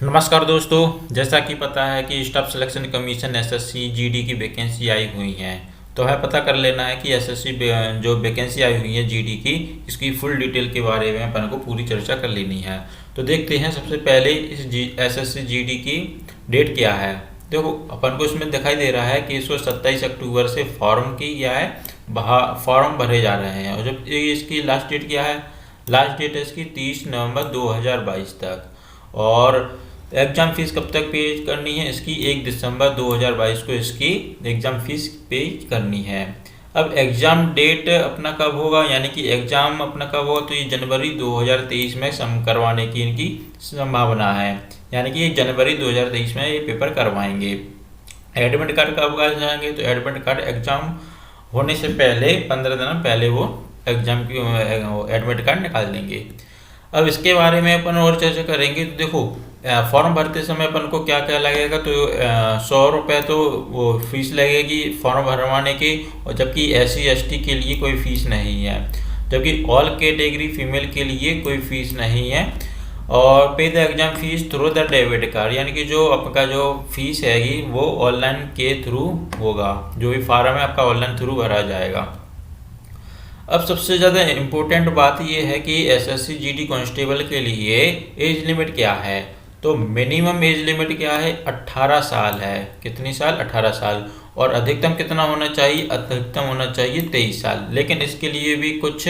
नमस्कार दोस्तों, जैसा कि पता है कि staff selection commission SSC GD की वैकेंसी आई हुई हैं। तो हमें पता कर लेना है कि एसएससी जो वैकेंसी आई हुई है जीडी की, इसकी फुल डिटेल के बारे में अपन को पूरी चर्चा कर लेनी है। तो देखते हैं सबसे पहले इस एसएससी जीडी की डेट क्या है। देखो, अपन को इसमें दिखाई दे रहा है कि इसको 27 अक्टूबर से फॉर्म की क्या है, फॉर्म भरे जा रहे हैं। और जब इसकी लास्ट डेट क्या है, लास्ट डेट है इसकी 30 नवंबर 2022 तक। और एग्ज़ाम फीस कब तक पे करनी है इसकी, 1 दिसंबर 2022 को इसकी एग्ज़ाम फीस पे करनी है। अब एग्ज़ाम डेट अपना कब होगा, यानी कि एग्ज़ाम अपना कब होगा, तो ये जनवरी 2023 में करवाने की इनकी संभावना है। यानी कि जनवरी 2023 में ये पेपर करवाएंगे। एडमिट कार्ड कब आ जाएंगे, तो एडमिट कार्ड एग्ज़ाम होने से पहले 15 दिन पहले वो एग्ज़ाम की एडमिट कार्ड निकाल देंगे। अब इसके बारे में अपन और चर्चा करेंगे। तो देखो, फॉर्म भरते समय अपन को क्या क्या लगेगा, तो 100 रुपये तो वो फीस लगेगी फॉर्म भरवाने की। और जबकि SC ST के लिए कोई फीस नहीं है, जबकि ऑल कैटेगरी फीमेल के लिए कोई फीस नहीं है। और पे the exam fees through the debit card, यानी कि जो आपका जो फीस हैगी वो ऑनलाइन के थ्रू होगा। जो भी फार्म है आपका ऑनलाइन थ्रू भरा जाएगा। अब सबसे ज़्यादा इम्पोर्टेंट बात यह है कि एसएससी जीडी कांस्टेबल के लिए एज लिमिट क्या है। तो मिनिमम एज लिमिट क्या है, 18 साल है। कितनी साल, 18 साल। और अधिकतम कितना होना चाहिए, अधिकतम होना चाहिए 23 साल। लेकिन इसके लिए भी कुछ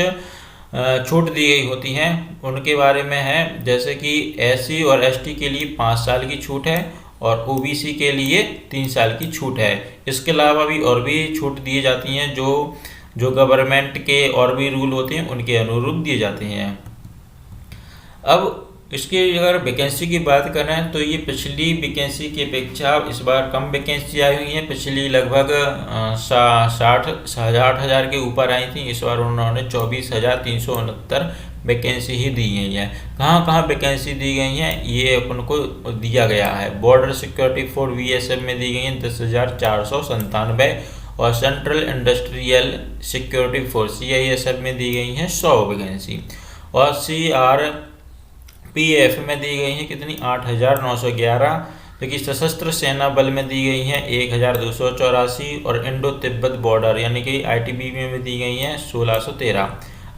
छूट दी गई होती हैं, उनके बारे में है। जैसे कि SC और ST के लिए 5 साल की छूट है और OBC के लिए 3 साल की छूट है। इसके अलावा भी और भी छूट दी जाती हैं जो गवर्नमेंट के और भी रूल होते हैं उनके अनुरूप दिए जाते हैं। अब इसकी अगर वैकेंसी की बात करें तो ये पिछली वैकेंसी की अपेक्षा इस बार कम वैकेंसी आई हुई है। पिछली लगभग 60,000 के ऊपर आई थी, इस बार उन्होंने 24,369 वैकेंसी ही दी गई है। कहाँ कहाँ वैकेंसी दी गई हैं ये अपन को दिया गया है। बॉर्डर सिक्योरिटी फोर्स BSF में दी गई हैं 10,497 और central industrial security force CISF में दी गई हैं 100 वैकेंसी। और CRPF में दी गई हैं कितनी, 8,911। जबकि सशस्त्र सेना बल में दी गई हैं 1,284। और इंडो तिब्बत बॉर्डर यानी कि ITBP में दी गई हैं 1,613।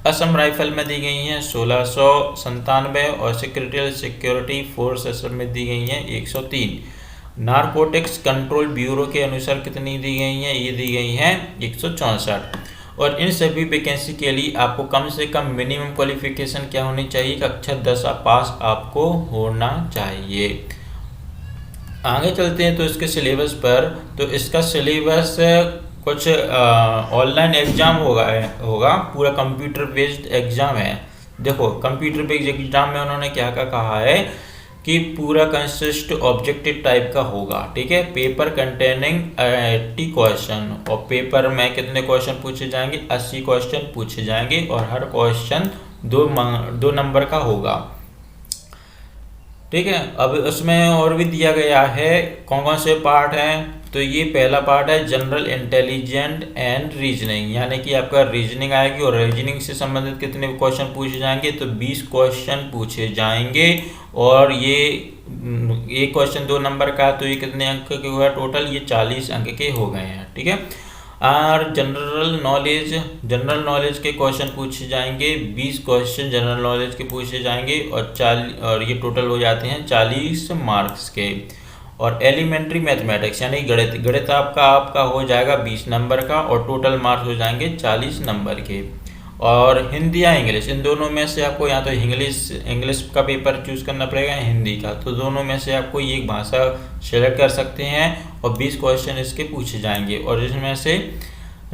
असम राइफल में दी गई हैं 1,697 और सेक्रेटरियल सिक्योरिटी फोर्स असम में दी गई हैं 103। नारकोटिक्स कंट्रोल ब्यूरो के अनुसार कितनी दी गई हैं, ये दी गई हैं 164। और इन सभी वैकेंसी के लिए आपको कम से कम मिनिमम क्वालिफिकेशन क्या होनी चाहिए, कक्षा 10 पास आपको होना चाहिए। आगे चलते हैं तो इसके सिलेबस पर। तो इसका सिलेबस कुछ ऑनलाइन एग्ज़ाम होगा, पूरा कंप्यूटर बेस्ड एग्ज़ाम है। देखो, कंप्यूटर बेस्ड एग्ज़ाम में उन्होंने क्या क्या कहा है कि पूरा कंसिस्ट ऑब्जेक्टिव टाइप का होगा। ठीक है, पेपर कंटेनिंग 80 क्वेश्चन। और पेपर में कितने क्वेश्चन पूछे जाएंगे, 80 क्वेश्चन पूछे जाएंगे। और हर क्वेश्चन दो नंबर का होगा। ठीक है, अब उसमें और भी दिया गया है कौन कौन से पार्ट हैं। तो ये पहला पार्ट है जनरल इंटेलिजेंट एंड रीजनिंग, यानी कि आपका रीजनिंग आएगी। और रीजनिंग से संबंधित कितने क्वेश्चन पूछे जाएंगे, तो 20 क्वेश्चन पूछे जाएंगे। और ये एक क्वेश्चन 2 नंबर का, तो ये कितने अंक के हुआ टोटल, ये 40 अंक के हो गए हैं। ठीक है, और जनरल नॉलेज के क्वेश्चन पूछे जाएंगे, 20 क्वेश्चन जनरल नॉलेज के पूछे जाएंगे। और ये टोटल हो जाते हैं 40 मार्क्स के। और एलिमेंट्री मैथमेटिक्स यानी गणित आपका हो जाएगा 20 नंबर का और टोटल मार्क्स हो जाएंगे 40 नंबर के। और हिंदी या इंग्लिश, इन दोनों में से आपको या तो इंग्लिश का पेपर चूज़ करना पड़ेगा या हिंदी का। तो दोनों में से आपको ये एक भाषा सेलेक्ट कर सकते हैं और 20 क्वेश्चन इसके पूछे जाएंगे। और इसमें से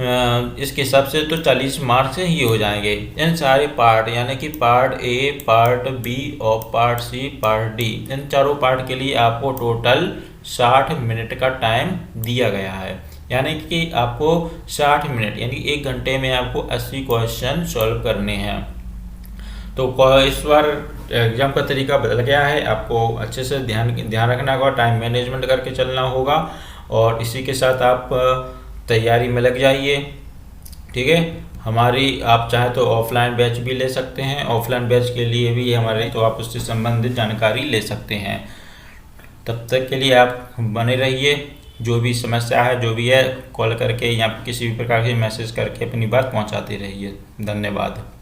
इसके हिसाब से तो 40 मार्क्स ही हो जाएंगे। इन सारे पार्ट यानी कि पार्ट A, पार्ट B और पार्ट C, पार्ट D, इन चारों पार्ट के लिए आपको टोटल 60 मिनट का टाइम दिया गया है। यानी कि आपको 60 मिनट यानी 1 घंटे में आपको 80 क्वेश्चन सॉल्व करने हैं। तो इस बार एग्जाम का तरीका बदल गया है, आपको अच्छे से ध्यान रखना होगा, टाइम मैनेजमेंट करके चलना होगा। और इसी के साथ आप तैयारी में लग जाइए। ठीक है, हमारी आप चाहे तो ऑफलाइन बैच भी ले सकते हैं। ऑफलाइन बैच के लिए भी हमारे तो आप उससे संबंधित जानकारी ले सकते हैं। तब तक के लिए आप बने रहिए। जो भी समस्या है, जो भी है, कॉल करके या किसी भी प्रकार के मैसेज करके अपनी बात पहुंचाते रहिए। धन्यवाद।